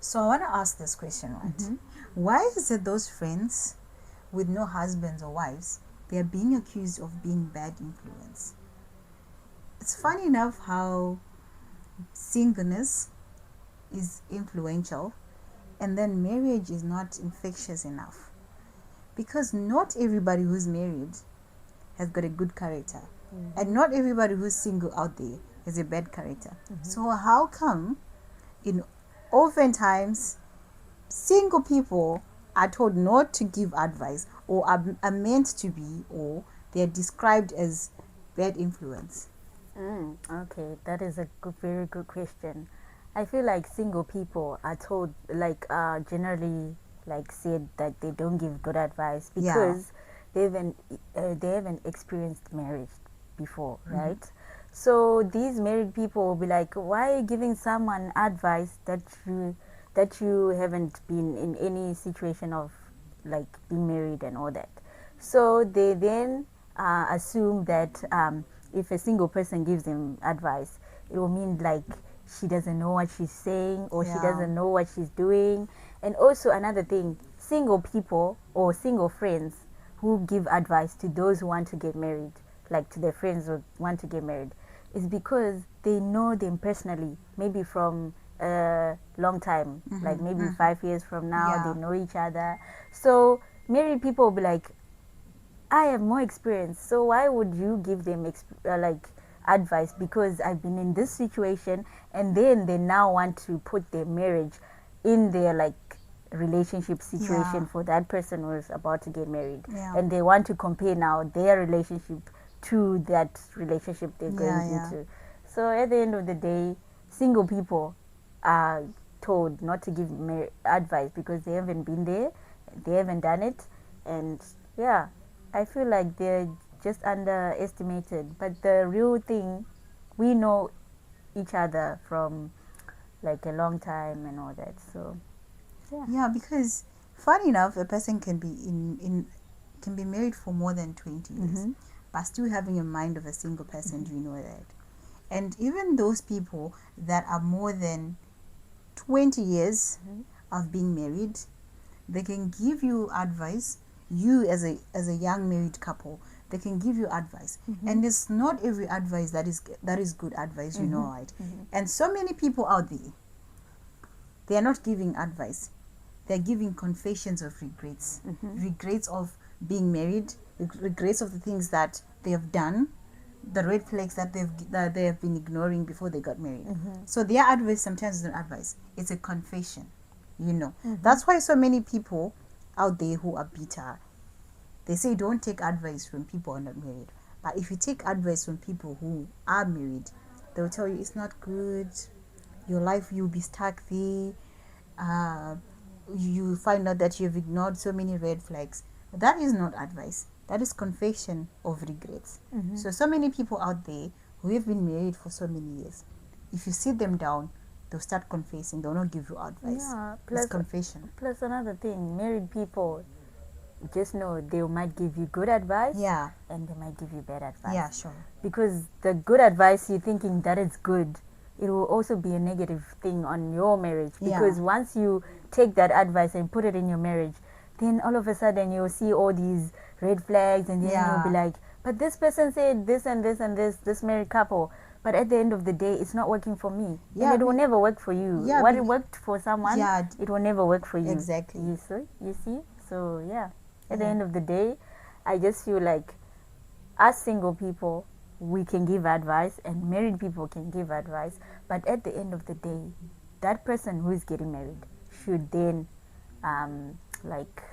So I want to ask this question, right? Why is it those friends with no husbands or wives, they are being accused of being bad influence? It's funny enough how singleness is influential and then marriage is not infectious enough. Because not everybody who's married has got a good character. And not everybody who's single out there has a bad character. So how come in oftentimes single people are told not to give advice or are meant to be, or they're described as bad influence? Okay, that is a very good question. I feel like single people are told, generally, like said that they don't give good advice Yeah. because they haven't experienced marriage before, right? So these married people will be like, why are you giving someone advice that you haven't been in any situation of like being married and all that? So they then assume that if a single person gives them advice, it will mean like she doesn't know what she's saying or she Yeah. doesn't know what she's doing. And also another thing, single people or single friends who give advice to those who want to get married, like to their friends who want to get married, is because they know them personally, maybe from a long time, like maybe 5 years from now, Yeah. they know each other. So married people will be like, I have more experience, so why would you give them advice? Because I've been in this situation, and then they now want to put their marriage in their relationship situation Yeah. for that person who's about to get married, Yeah. and they want to compare now their relationship to that relationship they're going Yeah. into. So at the end of the day, single people are told not to give advice because they haven't been there, they haven't done it, and yeah, I feel like they're just underestimated. But the real thing, we know each other from like a long time and all that. So yeah. Yeah, because funny enough, a person can be can be married for more than 20 years, but still having a mind of a single person. Do you know that? And even those people that are more than 20 years of being married, they can give you advice. You as a young married couple, they can give you advice, and it's not every advice that is good advice. You know, right? And so many people out there, they are not giving advice, they're giving confessions of regrets, regrets of being married, regrets of the things that they have done, the red flags that they have been ignoring before they got married. So their advice sometimes isn't advice, it's a confession. You know, that's why so many people out there who are bitter, they say don't take advice from people who are not married. But if you take advice from people who are married, they'll tell you it's not good. Your life, you'll be stuck there. You find out that you've ignored so many red flags. That is not advice. That is confession of regrets. So many people out there who have been married for so many years, if you sit them down, they'll start confessing. They'll not give you advice. Yeah. It's confession. Plus another thing, married people just know they might give you good advice. Yeah. And they might give you bad advice. Yeah, sure. Because the good advice you're thinking that it's good, it will also be a negative thing on your marriage. Because once you take that advice and put it in your marriage, then all of a sudden you'll see all these red flags, and then you'll be like, but this person said this and this and this married couple, but at the end of the day it's not working for me. Yeah, and it will never work for you. Yeah, What it worked for someone, Yeah, it will never work for you. exactly. You see. So yeah, at the end of the day, I just feel like us single people, we can give advice, and married people can give advice, but at the end of the day, that person who is getting married should then like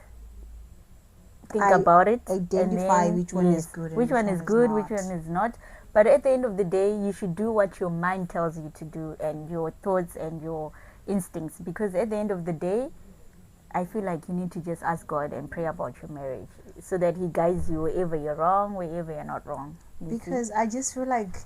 think about it, identify and then, which one is good and which one is good, which not. one is not. But at the end of the day, you should do what your mind tells you to do, and your thoughts and your instincts, because at the end of the day, I feel like you need to just ask God and pray about your marriage so that He guides you wherever you're wrong, wherever you're not wrong. Because I just feel like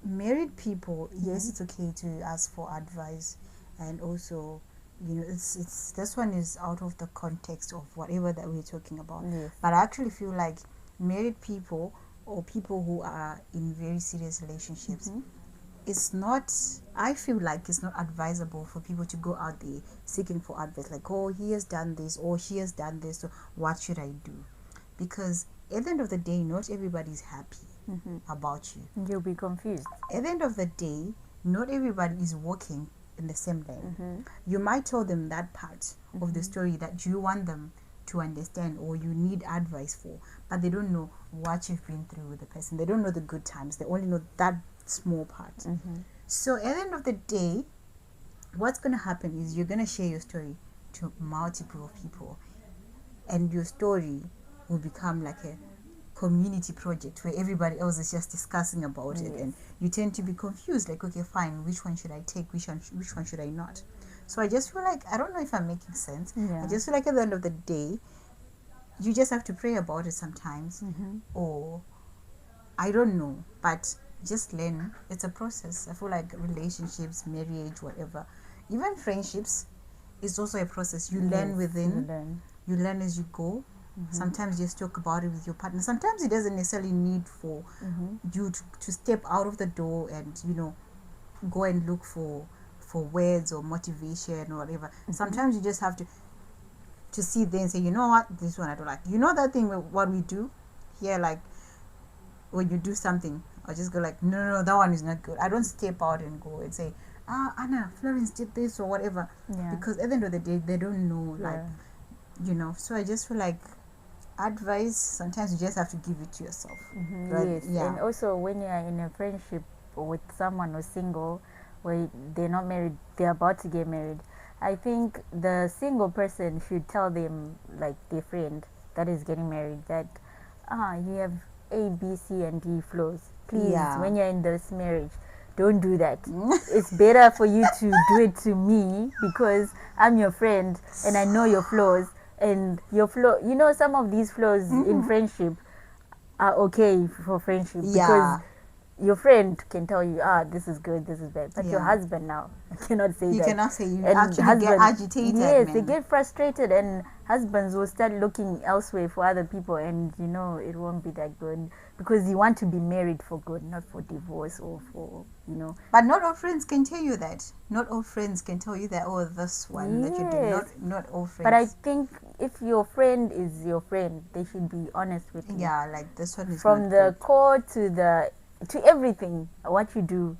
married people, yes, it's okay to ask for advice, and also, you know, it's this one is out of the context of whatever that we're talking about. Yes. But I actually feel like married people or people who are in very serious relationships, it's not, I feel like it's not advisable for people to go out there seeking for advice like, oh, he has done this or she has done this, so what should I do? Because at the end of the day, not everybody's happy about you. You'll be confused. At the end of the day, not everybody is walking in the same lane. You might tell them that part of the story that you want them to understand or you need advice for, but they don't know what you've been through with the person. They don't know the good times. They only know that small part. So at the end of the day, what's going to happen is you're going to share your story to multiple people, and your story will become like a community project where everybody else is just discussing about it, and you tend to be confused, like, okay, fine, which one should I take, which one should I not? So I just feel like, I don't know if I'm making sense. I just feel like at the end of the day, you just have to pray about it sometimes, or I don't know, but just learn. It's a process. I feel like relationships, marriage, whatever, even friendships, is also a process. You learn within, you learn as you go. Sometimes you just talk about it with your partner. Sometimes it doesn't necessarily need for you to step out of the door and, you know, go and look for words or motivation or whatever. Sometimes you just have to see there and say, you know what, this one I don't like. You know that thing what we do here, like when you do something, I just go like, no, that one is not good. I don't step out and go and say, Anna, Florence did this or whatever, because at the end of the day, they don't know, like, you know. So I just feel like advice, sometimes you just have to give it to yourself. And also when you are in a friendship with someone who's single, where they're not married, they're about to get married, I think the single person should tell them, like their friend that is getting married, that you have A, B, C, and D flaws. Please, when you're in this marriage, don't do that. It's better for you to do it to me, because I'm your friend and I know your flaws. And your flaw, you know, some of these flaws in friendship are okay for friendship, because your friend can tell you, this is good, this is bad. But your husband now, you cannot say that. You cannot say, you and actually get agitated. Yes, they get frustrated, and husbands will start looking elsewhere for other people, and you know, it won't be that good, because you want to be married for good, not for divorce or for, you know. But not all friends can tell you that. Not all friends can tell you that, oh, this one that you do. Not all friends. But I think if your friend is your friend, they should be honest with you. Yeah, like this one is from the good. Core to everything, what you do.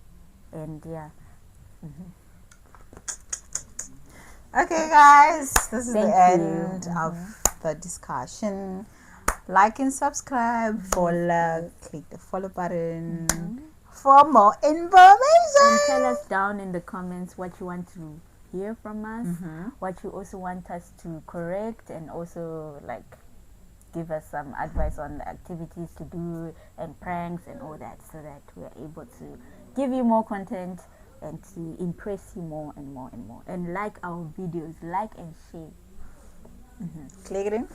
And okay, guys, this is the end of the discussion. Like and subscribe, follow, click the follow button for more information. And tell us down in the comments what you want to hear from us, what you also want us to correct, and also like give us some advice on the activities to do and pranks and all that, so that we're able to give you more content and to impress you more and more and more. And like our videos, like and share. Click it in.